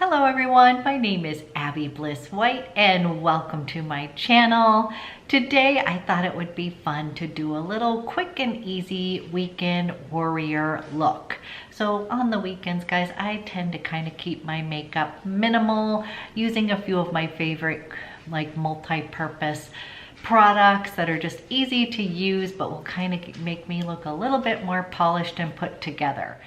Hello everyone, my name is Abby Bliss White and welcome to my channel. Today I thought it would be fun to do a little quick and easy weekend warrior look. So on the weekends, guys, I tend to kind of keep my makeup minimal, using a few of my favorite like multi-purpose products that are just easy to use but will kind of make me look a little bit more polished and put together.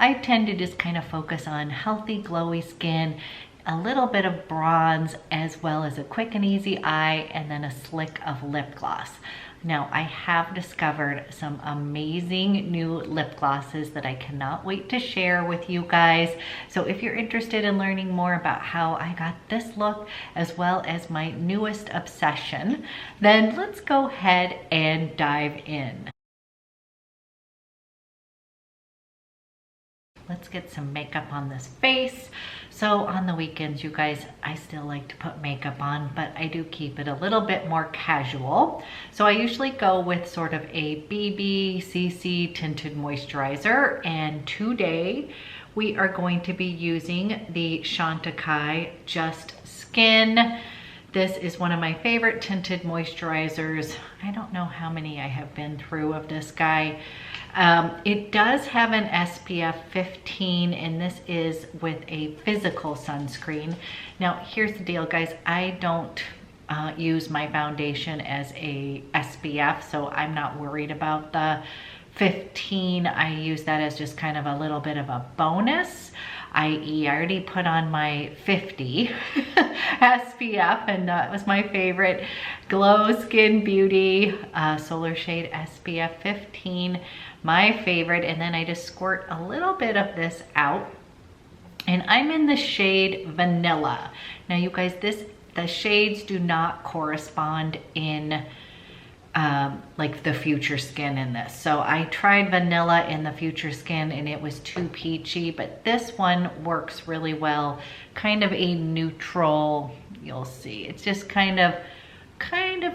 I tend to just kind of focus on healthy, glowy skin, a little bit of bronze, as well as a quick and easy eye, and then a slick of lip gloss. Now, I have discovered some amazing new lip glosses that I cannot wait to share with you guys. So if you're interested in learning more about how I got this look, as well as my newest obsession, then let's go ahead and dive in. Let's get some makeup on this face. So on the weekends, you guys, I still like to put makeup on, but I do keep it a little bit more casual. So I usually go with sort of a BB CC tinted moisturizer. And today we are going to be using the Chantecaille Just Skin. This is one of my favorite tinted moisturizers. I don't know how many I have been through of this guy. It does have an SPF 15 and this is with a physical sunscreen. Now here's the deal, guys. I don't use my foundation as a SPF, so I'm not worried about the 15. I use that as just kind of a little bit of a bonus, i.e. I already put on my 50 SPF and that was my favorite Glow Skin Beauty Solar Shade SPF 15, my favorite. And then I just squirt a little bit of this out and I'm in the shade Vanilla. Now you guys, the shades do not correspond in like the Future Skin in this. So I tried Vanilla in the Future Skin and it was too peachy, but this one works really well. Kind of a neutral, you'll see. It's just kind of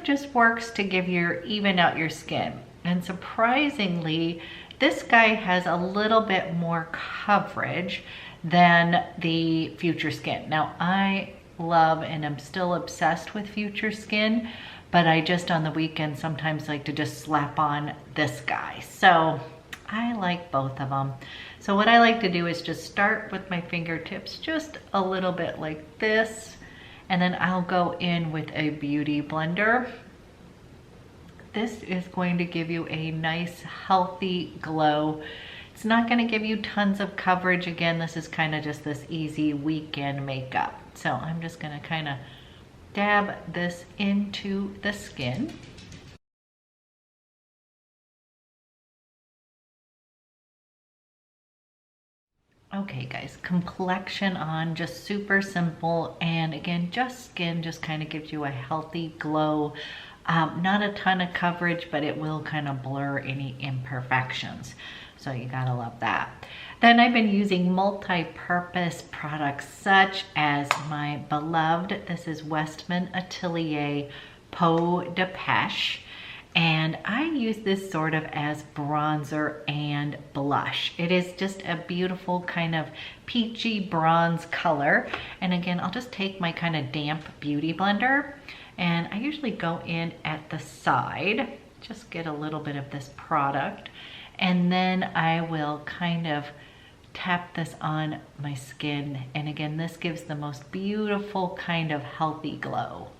just works to give even out your skin. And surprisingly, this guy has a little bit more coverage than the Future Skin. Now I love and I'm still obsessed with Future Skin, but I just on the weekend sometimes like to just slap on this guy. So I like both of them. So what I like to do is just start with my fingertips just a little bit like this, and then I'll go in with a beauty blender. This is going to give you a nice healthy glow. It's not going to give you tons of coverage. Again, this is kind of just this easy weekend makeup. So I'm just going to kind of dab this into the skin. Okay guys, complexion on, just super simple. And again, just skin just kind of gives you a healthy glow. Not a ton of coverage, but it will kind of blur any imperfections. So you gotta love that. Then I've been using multi-purpose products such as my beloved, this is WESTMAN Atelier Peau de PECHE. And I use this sort of as bronzer and blush. It is just a beautiful kind of peachy bronze color. And again, I'll just take my kind of damp beauty blender and I usually go in at the side, just get a little bit of this product. And then I will kind of tap this on my skin. And again, this gives the most beautiful kind of healthy glow.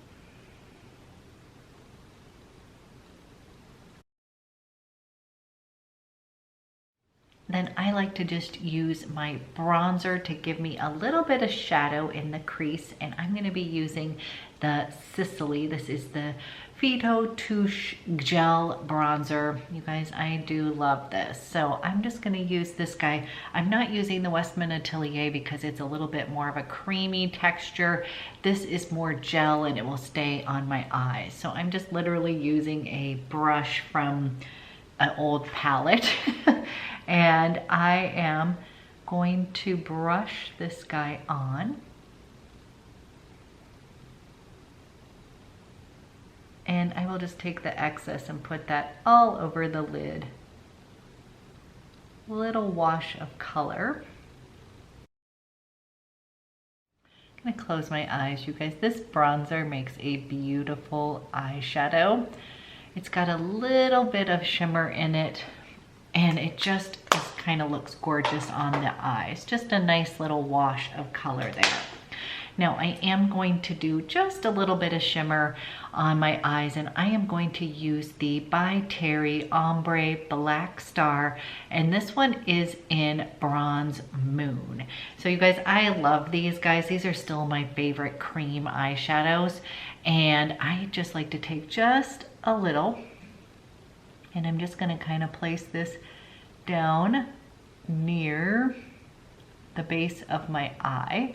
Then I like to just use my bronzer to give me a little bit of shadow in the crease. And I'm going to be using the SISLEY. This is the PHYTO Touche Gel Bronzer. You guys, I do love this. So I'm just going to use this guy. I'm not using the WESTMAN Atelier because it's a little bit more of a creamy texture. This is more gel and it will stay on my eyes. So I'm just literally using a brush from an old palette. And I am going to brush this guy on. And I will just take the excess and put that all over the lid. Little wash of color. I'm gonna close my eyes, you guys. This bronzer makes a beautiful eyeshadow. It's got a little bit of shimmer in it, and it just kind of looks gorgeous on the eyes. Just a nice little wash of color there. Now I am going to do just a little bit of shimmer on my eyes, and I am going to use the By Terry Ombre Black Star, and this one is in Bronze Moon. So you guys, I love these guys. These are still my favorite cream eyeshadows, and I just like to take just a little, and I'm just gonna kind of place this down near the base of my eye.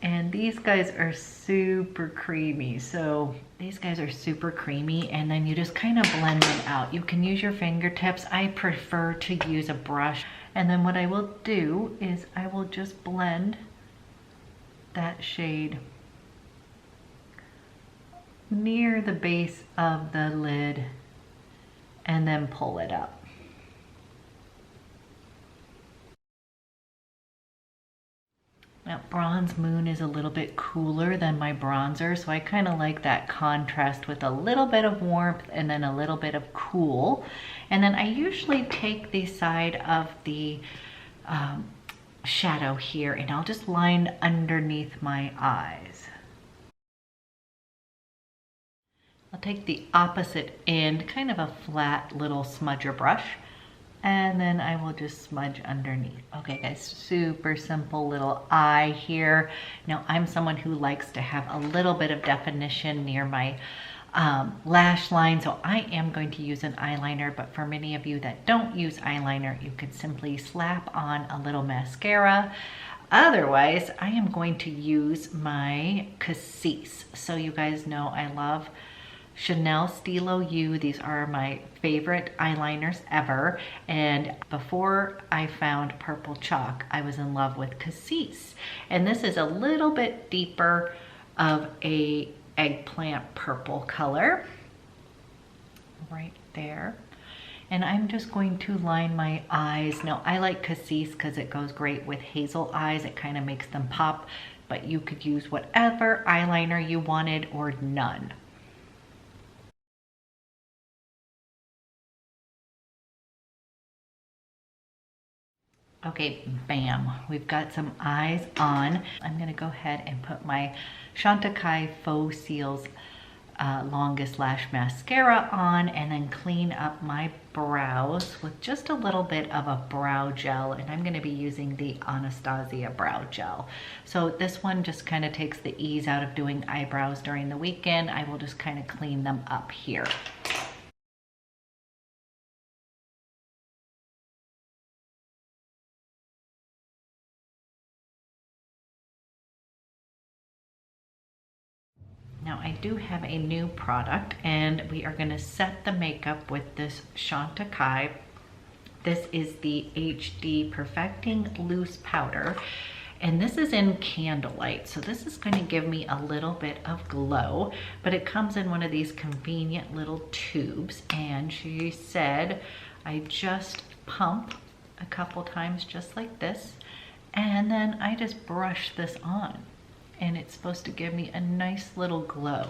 And these guys are super creamy. So these guys are super creamy, and then you just kind of blend them out. You can use your fingertips. I prefer to use a brush. And then what I will do is I will just blend that shade near the base of the lid and then pull it up. Now, Bronze Moon is a little bit cooler than my bronzer, so I kind of like that contrast with a little bit of warmth and then a little bit of cool. And then I usually take the side of the shadow here, and I'll just line underneath my eyes. I'll take the opposite end, kind of a flat little smudger brush, and then I will just smudge underneath. Okay guys, super simple little eye here. Now I'm someone who likes to have a little bit of definition near my lash line, so I am going to use an eyeliner, but for many of you that don't use eyeliner, you could simply slap on a little mascara. Otherwise, I am going to use my CASSIS. So you guys know I love Chanel STYLO U. These are my favorite eyeliners ever, and before I found purple chalk, I was in love with CASSIS, and this is a little bit deeper of a eggplant purple color right there. And I'm just going to line my eyes. Now I like CASSIS because it goes great with hazel eyes. It kind of makes them pop, but you could use whatever eyeliner you wanted or none. Okay, bam, we've got some eyes on. I'm gonna go ahead and put my Chantecaille Faux Cils Longest Lash Mascara on, and then clean up my brows with just a little bit of a brow gel, and I'm gonna be using the Anastasia brow gel. So this one just kind of takes the ease out of doing eyebrows during the weekend. I will just kind of clean them up here. Now I do have a new product, and we are gonna set the makeup with this Chantecaille. This is the HD Perfecting Loose Powder, and this is in Candlelight. So this is gonna give me a little bit of glow, but it comes in one of these convenient little tubes, and she said I just pump a couple times just like this, and then I just brush this on, and it's supposed to give me a nice little glow.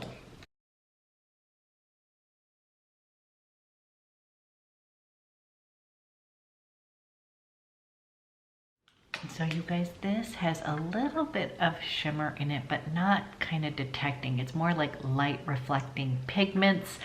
So you guys, this has a little bit of shimmer in it, but not kind of detecting. It's more like light reflecting pigments,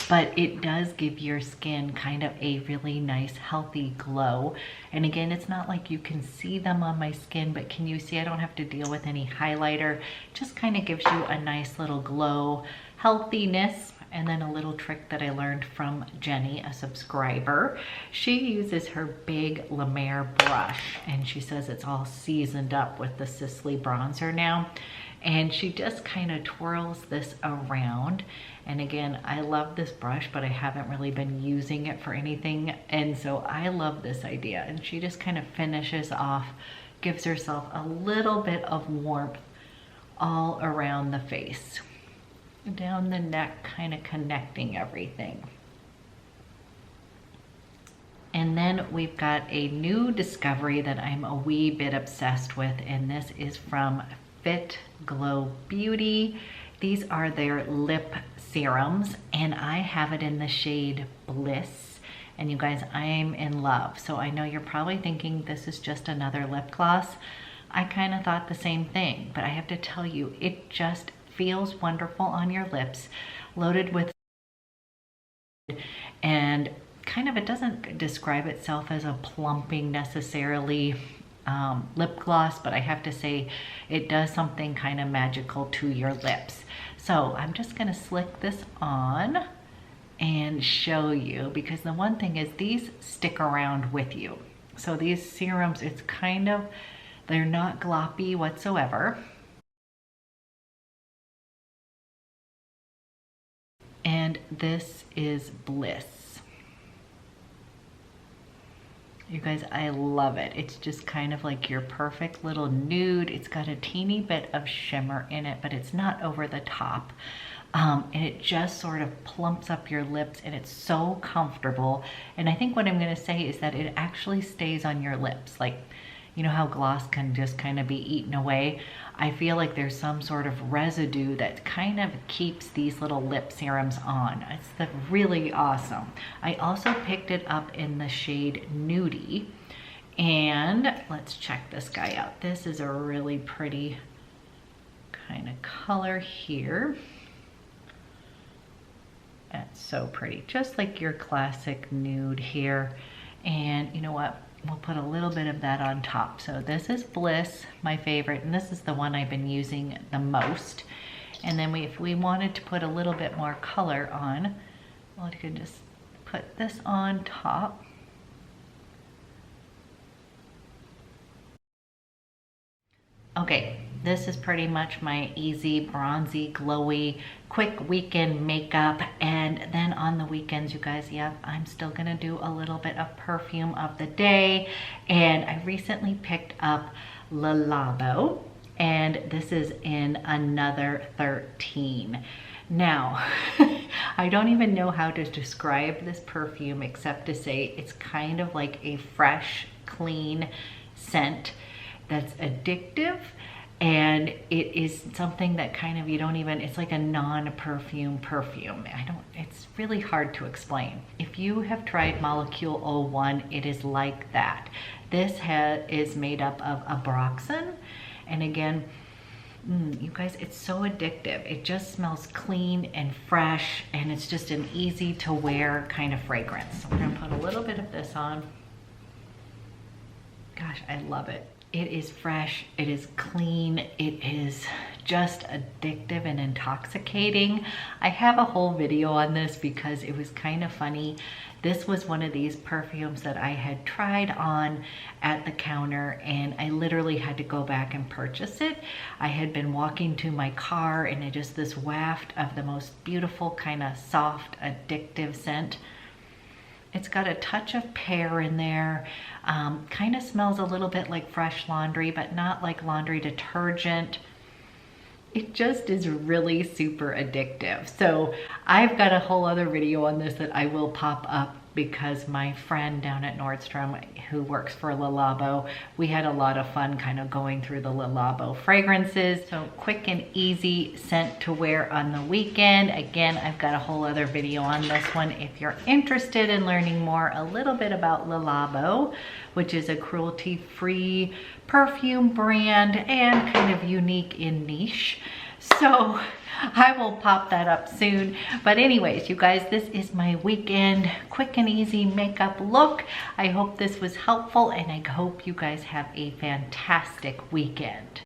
but it does give your skin kind of a really nice healthy glow. And again, it's not like you can see them on my skin, but can you see I don't have to deal with any highlighter. Just kind of gives you a nice little glow, healthiness. And then a little trick that I learned from Jenny, a subscriber. She uses her big La Mer brush, and she says it's all seasoned up with the SISLEY bronzer now. And she just kind of twirls this around. And again, I love this brush, but I haven't really been using it for anything. And so I love this idea. And she just kind of finishes off, gives herself a little bit of warmth all around the face, down the neck, kind of connecting everything. And then we've got a new discovery that I'm a wee bit obsessed with, and this is from Fitglow Beauty. These are their lip serums, and I have it in the shade Bliss. And you guys, I'm in love. So I know you're probably thinking this is just another lip gloss. I kind of thought the same thing, but I have to tell you, it just feels wonderful on your lips, loaded with, and kind of, it doesn't describe itself as a plumping necessarily lip gloss, but I have to say it does something kind of magical to your lips. So I'm just gonna slick this on and show you, because the one thing is these stick around with you. So these serums, it's kind of, they're not gloppy whatsoever. And this is Bliss. You guys, I love it. It's just kind of like your perfect little nude. It's got a teeny bit of shimmer in it, but it's not over the top. And it just sort of plumps up your lips, and it's so comfortable. And I think what I'm gonna say is that it actually stays on your lips. Like, you know how gloss can just kind of be eaten away? I feel like there's some sort of residue that kind of keeps these little lip serums on. It's really awesome. I also picked it up in the shade Nudie. And let's check this guy out. This is a really pretty kind of color here. That's so pretty, just like your classic nude here. And you know what? We'll put a little bit of that on top. So this is Bliss, my favorite, and this is the one I've been using the most. And then if we wanted to put a little bit more color on, well, you can just put this on top. Okay, this is pretty much my easy, bronzy, glowy, quick weekend makeup. And then on the weekends, you guys, yeah, I'm still gonna do a little bit of perfume of the day. And I recently picked up Labo, and this is in another 13. Now, I don't even know how to describe this perfume except to say it's kind of like a fresh, clean scent that's addictive, and it is something that kind of, you don't even, it's like a non-perfume perfume. It's really hard to explain. If you have tried Molecule 01, it is like that. This is made up of ambroxan, and again, you guys, it's so addictive. It just smells clean and fresh, and it's just an easy to wear kind of fragrance. So we're gonna put a little bit of this on. Gosh, I love it. It is fresh, it is clean, it is just addictive and intoxicating. I have a whole video on this because it was kind of funny. This was one of these perfumes that I had tried on at the counter, and I literally had to go back and purchase it. I had been walking to my car, and it just this waft of the most beautiful kind of soft, addictive scent. It's got a touch of pear in there. Kind of smells a little bit like fresh laundry, but not like laundry detergent. It just is really super addictive. So I've got a whole other video on this that I will pop up, because my friend down at Nordstrom who works for Labo, we had a lot of fun kind of going through the Labo fragrances. So quick and easy scent to wear on the weekend. Again, I've got a whole other video on this one if you're interested in learning more a little bit about Labo, which is a cruelty-free perfume brand and kind of unique in niche. So I will pop that up soon. But anyways, you guys, this is my weekend quick and easy makeup look. I hope this was helpful, and I hope you guys have a fantastic weekend.